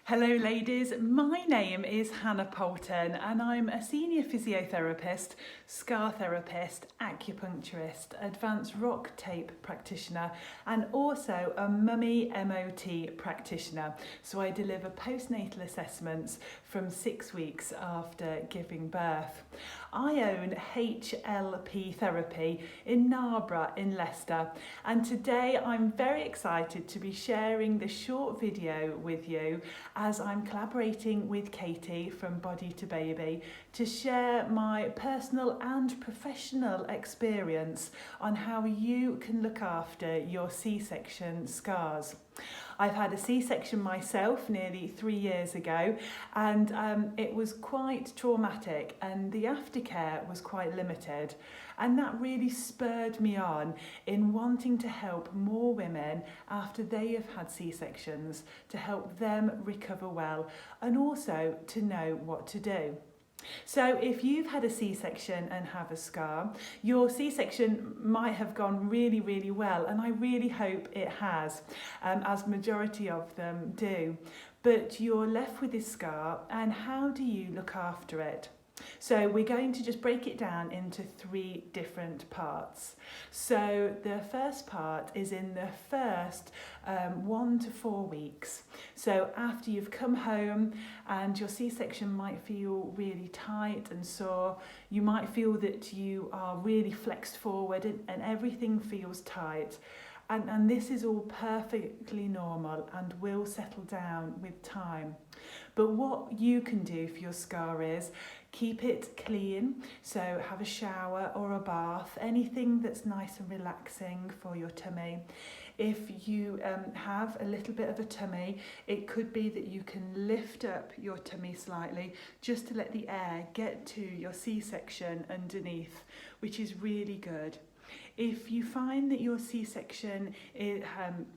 Hello ladies, my name is Hannah Poulton and I'm a senior physiotherapist, scar therapist, acupuncturist, advanced rock tape practitioner and also a mummy MOT practitioner. So I deliver postnatal assessments from 6 weeks after giving birth. I own HLP therapy in Narborough in Leicester, and today I'm very excited to be sharing this short video with you as I'm collaborating with Katie from Body to Baby to share my personal and professional experience on how you can look after your C-section scars. I've had a C-section myself nearly 3 years ago, and it was quite traumatic and the aftercare was quite limited, and that really spurred me on in wanting to help more women after they have had C-sections, to help them recover well and also to know what to do. So if you've had a C-section and have a scar, your C-section might have gone really, really well, and I really hope it has, as majority of them do. But you're left with this scar, and how do you look after it? So we're going to just break it down into 3 different parts. So the first part is in the first 1 to 4 weeks. So after you've come home and your C-section might feel really tight and sore, you might feel that you are really flexed forward and everything feels tight. And this is all perfectly normal and will settle down with time. But what you can do for your scar is keep it clean, so have a shower or a bath, anything that's nice and relaxing for your tummy. If you have a little bit of a tummy, it could be that you can lift up your tummy slightly just to let the air get to your C-section underneath, which is really good. If you find that your C-section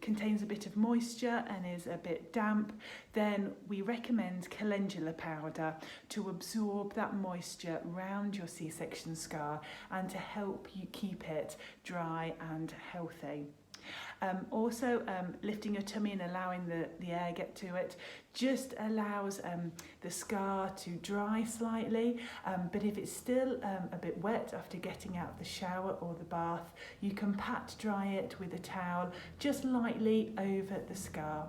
contains a bit of moisture and is a bit damp, then we recommend calendula powder to absorb that moisture around your C-section scar and to help you keep it dry and healthy. Also, lifting your tummy and allowing the air get to it just allows the scar to dry slightly, but if it's still a bit wet after getting out of the shower or the bath, you can pat dry it with a towel just lightly over the scar.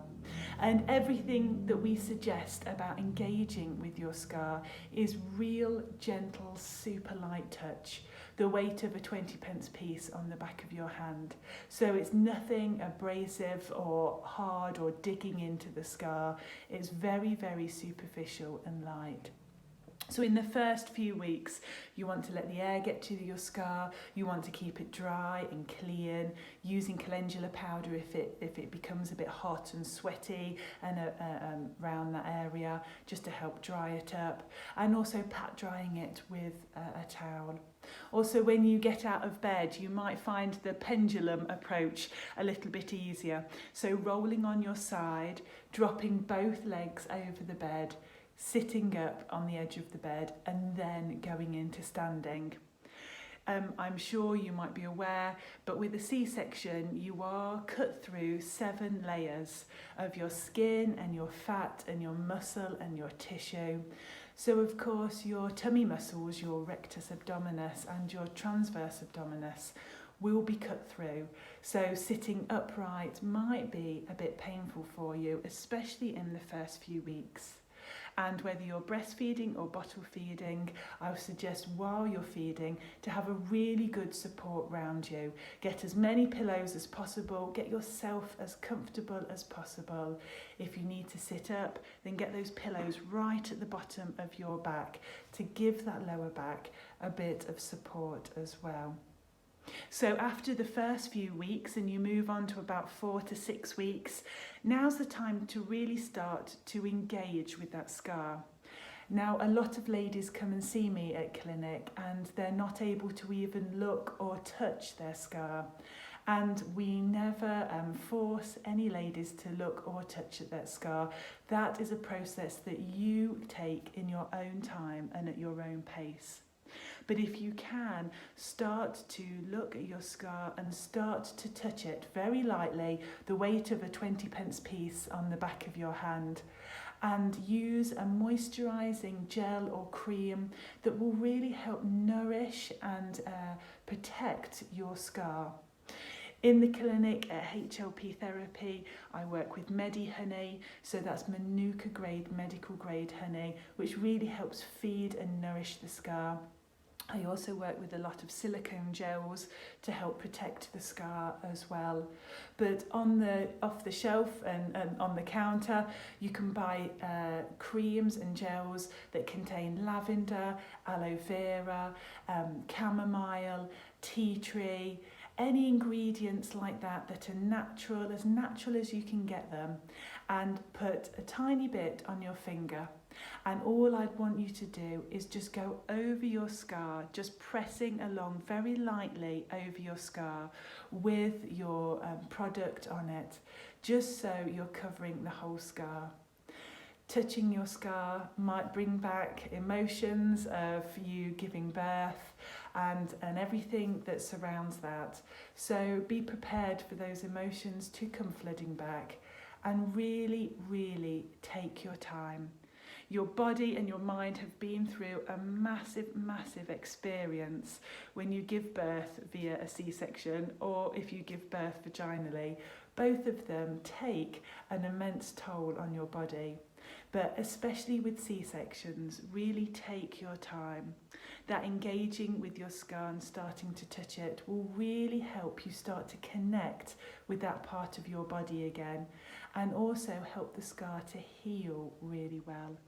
And everything that we suggest about engaging with your scar is real, gentle, super light touch, the weight of a 20 pence piece on the back of your hand. So it's nothing abrasive or hard or digging into the scar. It's very, very superficial and light. So in the first few weeks, you want to let the air get to your scar, you want to keep it dry and clean, using calendula powder if it becomes a bit hot and sweaty and around that area, just to help dry it up, and also pat drying it with a towel. Also, when you get out of bed, you might find the pendulum approach a little bit easier. So rolling on your side, dropping both legs over the bed, sitting up on the edge of the bed and then going into standing. I'm sure you might be aware, but with a C-section you are cut through 7 layers of your skin and your fat and your muscle and your tissue. So of course your tummy muscles, your rectus abdominis and your transverse abdominis will be cut through. So sitting upright might be a bit painful for you, especially in the first few weeks. And whether you're breastfeeding or bottle feeding, I would suggest while you're feeding to have a really good support around you. Get as many pillows as possible, get yourself as comfortable as possible. If you need to sit up, then get those pillows right at the bottom of your back to give that lower back a bit of support as well. So after the first few weeks and you move on to about 4 to 6 weeks, now's the time to really start to engage with that scar. Now, a lot of ladies come and see me at clinic and they're not able to even look or touch their scar. And we never force any ladies to look or touch at that scar. That is a process that you take in your own time and at your own pace. But if you can, start to look at your scar and start to touch it very lightly, the weight of a 20 pence piece on the back of your hand, and use a moisturising gel or cream that will really help nourish and protect your scar. In the clinic at HLP Therapy, I work with Honey, so that's Manuka grade, medical grade honey, which really helps feed and nourish the scar. I also work with a lot of silicone gels to help protect the scar as well. But off the shelf and on the counter, you can buy creams and gels that contain lavender, aloe vera, chamomile, tea tree, any ingredients like that that are natural as you can get them, and put a tiny bit on your finger. And all I'd want you to do is just go over your scar, just pressing along very lightly over your scar with your product on it, just so you're covering the whole scar. Touching your scar might bring back emotions of you giving birth and everything that surrounds that. So be prepared for those emotions to come flooding back, and really, really take your time. Your body and your mind have been through a massive, massive experience when you give birth via a C-section, or if you give birth vaginally. Both of them take an immense toll on your body. But especially with C-sections, really take your time. That engaging with your scar and starting to touch it will really help you start to connect with that part of your body again, and also help the scar to heal really well.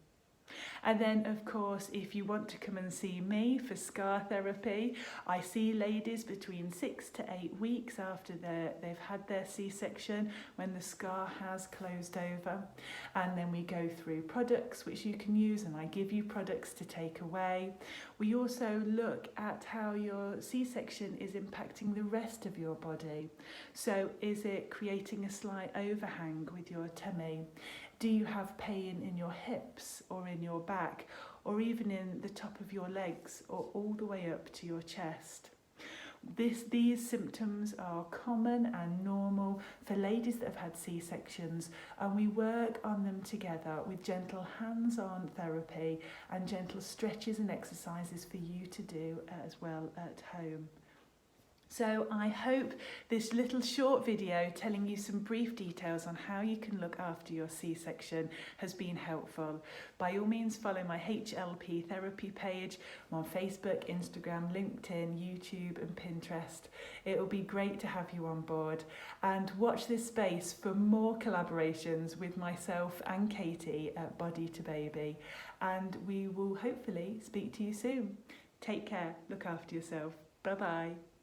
And then, of course, if you want to come and see me for scar therapy, I see ladies between 6 to 8 weeks after they've had their C-section, when the scar has closed over. And then we go through products which you can use, and I give you products to take away. We also look at how your C-section is impacting the rest of your body. So is it creating a slight overhang with your tummy? Do you have pain in your hips or in your back, or even in the top of your legs, or all the way up to your chest? These symptoms are common and normal for ladies that have had C-sections, and we work on them together with gentle hands-on therapy and gentle stretches and exercises for you to do as well at home. So I hope this little short video telling you some brief details on how you can look after your C-section has been helpful. By all means, follow my HLP therapy page. I'm on Facebook, Instagram, LinkedIn, YouTube and Pinterest. It will be great to have you on board. And watch this space for more collaborations with myself and Katie at Body to Baby. And we will hopefully speak to you soon. Take care, look after yourself. Bye-bye.